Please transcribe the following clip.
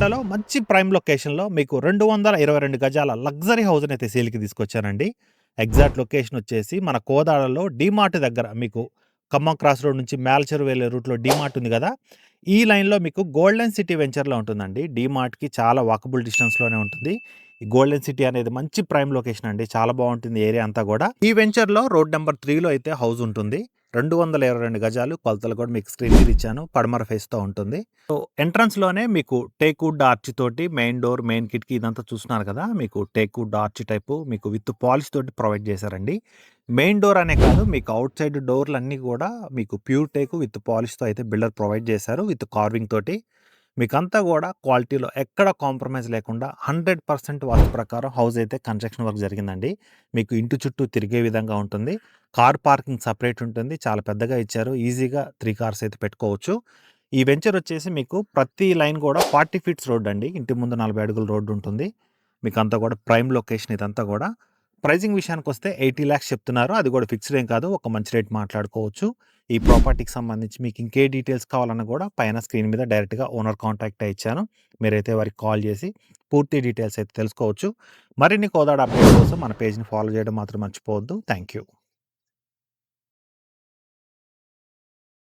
కోదాడలో మంచి ప్రైమ్ లొకేషన్‌లో మీకు 222 గజాల లగ్జరీ హౌస్‌నైతే సేల్‌కి తీసుకొచ్చానండి. ఎగ్జాక్ట్ లొకేషన్ వచ్చేసి మన కోదాడలో డీమార్ట్ దగ్గర మీకు ఖమ్మం క్రాస్ రోడ్ నుంచి మేల్చెరు వెళ్ళే రూట్‌లో డీమార్ట్ ఉంది గదా! ఈ లైన్‌లో మీకు గోల్డెన్ సిటీ వెంచర్‌లో ఉంటుందండి. డీమార్ట్‌కి చాలా వాకబుల్ డిస్టెన్స్‌లోనే ఉంటుంది. ఈ గోల్డెన్ సిటీ అనేది మంచి ప్రైమ్ లొకేషన్ అండి. చాలా బావుంటుంది ఏరియా అంతా గూడా. ఈ వెంచర్‌లో రోడ్ నంబర్ 3లో అయితే హౌస్ ఉంటుంది. 222 గజాలు కొలతలు కూడా మీకు స్క్రీన్ మీద ఇచ్చాను. పడమర ఫేస్‌తో ఉంటుంది. సో, ఎంట్రన్స్‌లోనే మీకు టేక్ వుడ్ ఆర్చ్ తోటి మెయిన్ డోర్, మెయిన్ కిటికీ ఇదంతా చూస్తున్నారు కదా! మీకు టేక్ వుడ్ ఆర్చ్ టైపు మీకు విత్ పాలిష్ తోటి ప్రొవైడ్ చేశారండి. మెయిన్ డోర్ అనే కాదు మీకు ఔట్ సైడ్ డోర్‌లన్నీ కూడా మీకు ప్యూర్ టేకు విత్ పాలిష్‌తో అయితే బిల్డర్ ప్రొవైడ్ చేశారు. విత్ కార్వింగ్ తోటి. మీకంతా గూడా క్వాలిటీలో ఎక్కడ కాంప్రమైజ్ లేకుండా 100% వాస్తు ప్రకారం హౌస్ అయితే కన్‌స్ట్రక్షన్ వర్క్ జరిగిందండి. మీకు ఇంటి చుట్టూ తిరిగే విధంగా ఉంటుంది. కార్ పార్కింగ్ సెపరేట్ ఉంటుంది. చాలా పెద్దగా ఇచ్చారు. ఈజీగా 3 కార్స్ అయితే పెట్టుకోవచ్చు. ఈ వెంచర్ వచ్చేసి మీకు ప్రతి లైన్ గూడా 40 ఫీట్స్ రోడ్ అండి. ఇంటి ముందు 40 అడుగుల రోడ్డు ఉంటుంది. మీకంతా గూడా ప్రైమ్ లొకేషన్ ఇదంతా గూడా. ప్రైజింగ్ విషయానికొస్తే 80,00,000 చెప్తున్నారు. అది గూడా ఫిక్స్డ్ ఏం కాదు. ఒక మంచి రేట్ మాట్లాడుకోవచ్చు. ఈ ప్రాపర్టీకి సంబంధించి మీకు ఇంకే డీటెయిల్స్ కావాలన్నా గూడా పైన స్క్రీన్ మీద డైరెక్ట్‌గా ఓనర్ కాంటాక్టే ఇచ్చాను. మీరైతే వారికి కాల్ చేసి పూర్తి డీటెయిల్స్ అయితే తెలుసుకోవచ్చు. మరిన్ని కోదాడ అప్డేట్స్ కోసం మన పేజ్‌ని ఫాలో చేయడం మాత్రం మర్చిపోవద్దు. Thank you.